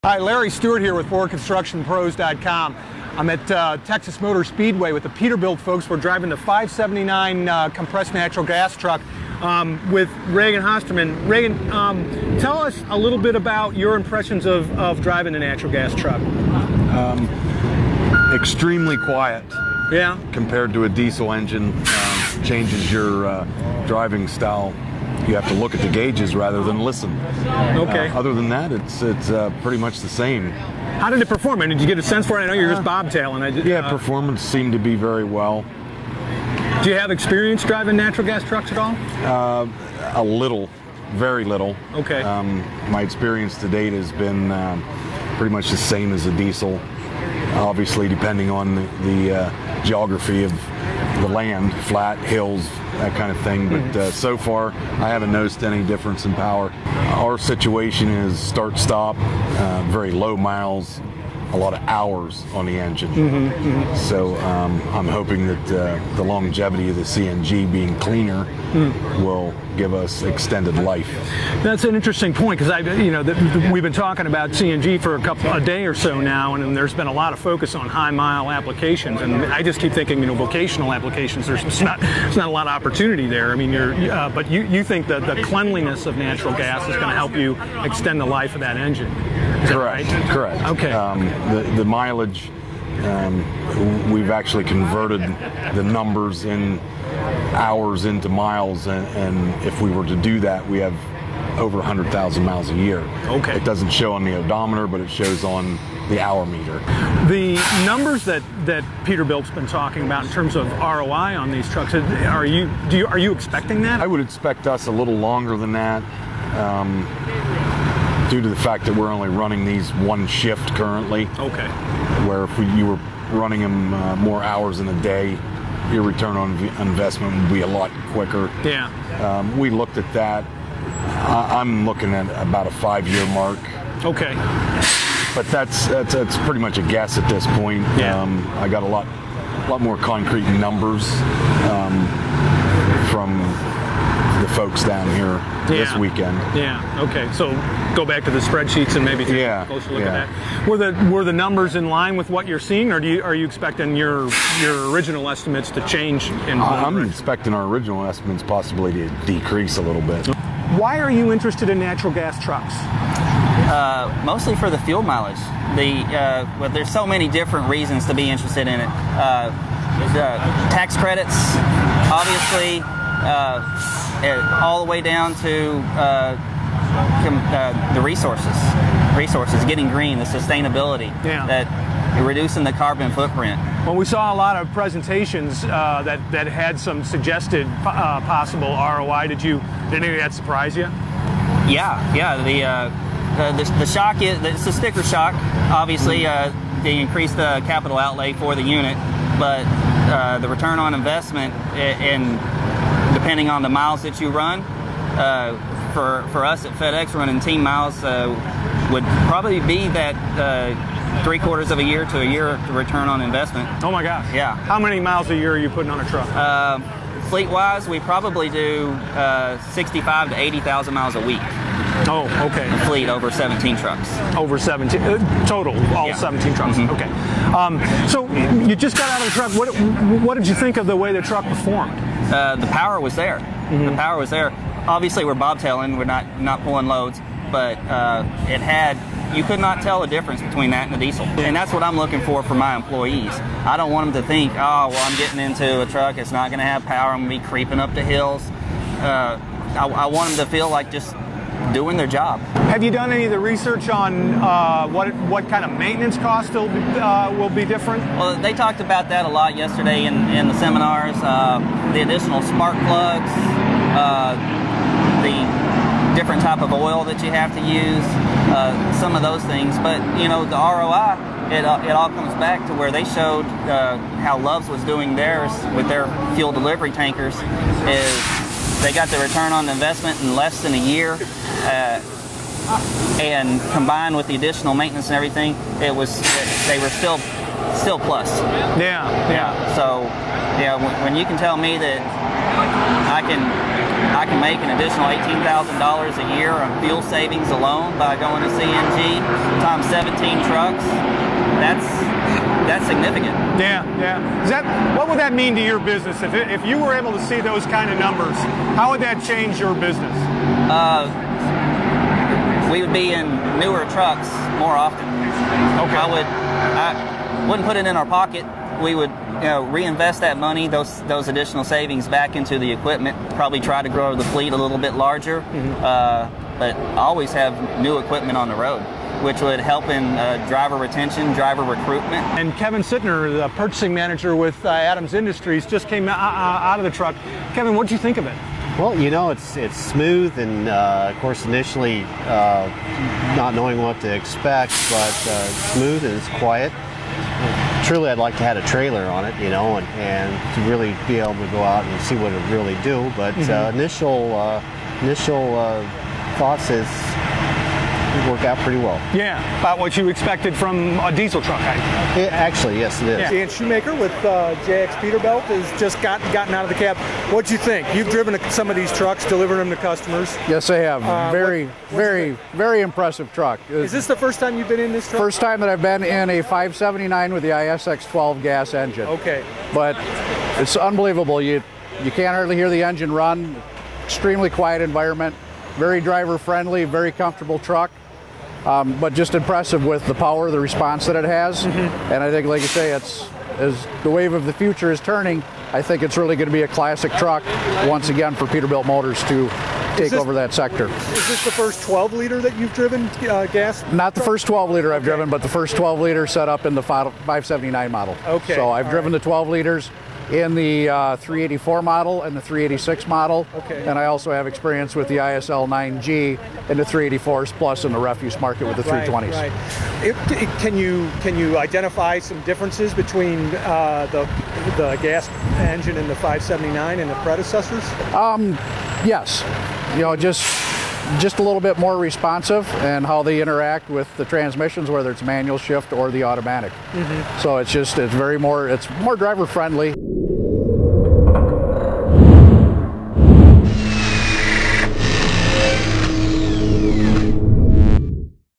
Hi, Larry Stewart here with FordConstructionPros.com. I'm at Texas Motor Speedway with the Peterbilt folks. We're driving the 579 compressed natural gas truck with Reagan Hosterman. Reagan, tell us a little bit about your impressions of driving a natural gas truck. Extremely quiet. Yeah. Compared to a diesel engine, changes your driving style. You have to look at the gauges rather than listen. Okay. Other than that, it's pretty much the same. How did it perform? Did you get a sense for it? I know you're just bobtailing. Yeah, performance seemed to be very well. Do you have experience driving natural gas trucks at all? A little, very little. Okay. My experience to date has been pretty much the same as a diesel. Obviously, depending on the geography of the land, flat, hills, that kind of thing. But so far, I haven't noticed any difference in power. Our situation is start-stop, very low miles, a lot of hours on the engine. So I'm hoping that the longevity of the CNG being cleaner will give us extended life. That's an interesting point, because we've been talking about CNG for a day or so now, and there's been a lot of focus on high mile applications, and I just keep thinking, vocational applications. There's not a lot of opportunity there. I mean, but you think that the cleanliness of natural gas is going to help you extend the life of that engine. Is that right? Correct. Okay. The mileage, we've actually converted the numbers in hours into miles, and if we were to do that, we have over 100,000 miles a year. Okay. It doesn't show on the odometer, but it shows on the hour meter. The numbers that Peterbilt's been talking about in terms of ROI on these trucks, are you expecting that? I would expect us a little longer than that. Due to the fact that we're only running these one shift currently. Okay. Where if you were running them more hours in a day, your return on investment would be a lot quicker. Yeah. We looked at that. I'm looking at about a 5-year mark. Okay. But that's pretty much a guess at this point. Yeah. I got a lot more concrete numbers from the folks down here this weekend. Yeah. Okay. So go back to the spreadsheets and maybe take a closer look at that. Were the numbers in line with what you're seeing, or are you expecting your original estimates to change? I'm expecting our original estimates possibly to decrease a little bit. Why are you interested in natural gas trucks? Mostly for the fuel mileage. Well, there's so many different reasons to be interested in it. Tax credits, obviously. All the way down to the resources, getting green, the sustainability, that reducing the carbon footprint. Well, we saw a lot of presentations that had some suggested possible ROI. Did any of that surprise you? Yeah. The shock it's the sticker shock. Obviously, they increase the capital outlay for the unit, but the return on investment and depending on the miles that you run, for us at FedEx, running team miles would probably be that 3/4 of a year to a year return on investment. Oh my gosh! Yeah. How many miles a year are you putting on a truck? Fleet-wise, we probably do 65 to 80,000 miles a week. Oh, okay. Fleet over 17 trucks. Over 17 total, all 17 trucks. Okay. So you just got out of the truck. What did you think of the way the truck performed? The power was there. The power was there. Obviously, we're bobtailing. We're not pulling loads, but you could not tell the difference between that and the diesel. And that's what I'm looking for my employees. I don't want them to think, oh, well, I'm getting into a truck. It's not going to have power. I'm going to be creeping up the hills. I want them to feel like just doing their job. Have you done any of the research on what kind of maintenance costs will be different? Well, they talked about that a lot yesterday in the seminars. The additional spark plugs, the different type of oil that you have to use, some of those things. But the ROI, it all comes back to where they showed how Love's was doing theirs with their fuel delivery tankers. Is they got the return on investment in less than a year, and combined with the additional maintenance and everything, they were still plus. Yeah. So when you can tell me that I can I can make an additional $18,000 a year on fuel savings alone by going to CNG times 17 trucks. That's significant. Yeah, yeah. What would that mean to your business if you were able to see those kind of numbers? How would that change your business? We would be in newer trucks more often. Okay. I wouldn't put it in our pocket. We would, reinvest that money, those additional savings back into the equipment. Probably try to grow the fleet a little bit larger, but always have new equipment on the road, which would help in driver retention, driver recruitment. And Kevin Sittner, the purchasing manager with Adams Industries, just came out of the truck. Kevin, what did you think of it? Well, it's smooth, and of course initially not knowing what to expect, but smooth and it's quiet. Truly, I'd like to have a trailer on it, and to really be able to go out and see what it really do. But initial thoughts is work out pretty well. Yeah, about what you expected from a diesel truck. Actually, yes, it is. Yeah. Dan Shoemaker with JX Peterbilt has just gotten out of the cab. What'd you think? You've driven some of these trucks, delivering them to customers. Yes, I have. Very impressive truck. Is this the first time you've been in this truck? First time that I've been in a 579 with the ISX12 gas engine. Okay. But it's unbelievable. You can't hardly hear the engine run. Extremely quiet environment. Very driver friendly, very comfortable truck. But just impressive with the power, the response that it has. And I think, like you say, as the wave of the future is turning, I think it's really going to be a classic truck once again for Peterbilt Motors to take over that sector. Is this the first 12-liter that you've driven gas? Not the first 12-liter I've driven, but the first 12-liter set up in the 579 model. Okay. So I've driven the 12 liters in the 384 model and the 386 model. Okay. And I also have experience with the ISL9 G and the 384s, plus in the refuse market with the 320s. Right. Can you identify some differences between the gas engine and the 579 and the predecessors? Yes. Just a little bit more responsive and how they interact with the transmissions, whether it's manual shift or the automatic. So it's more driver friendly.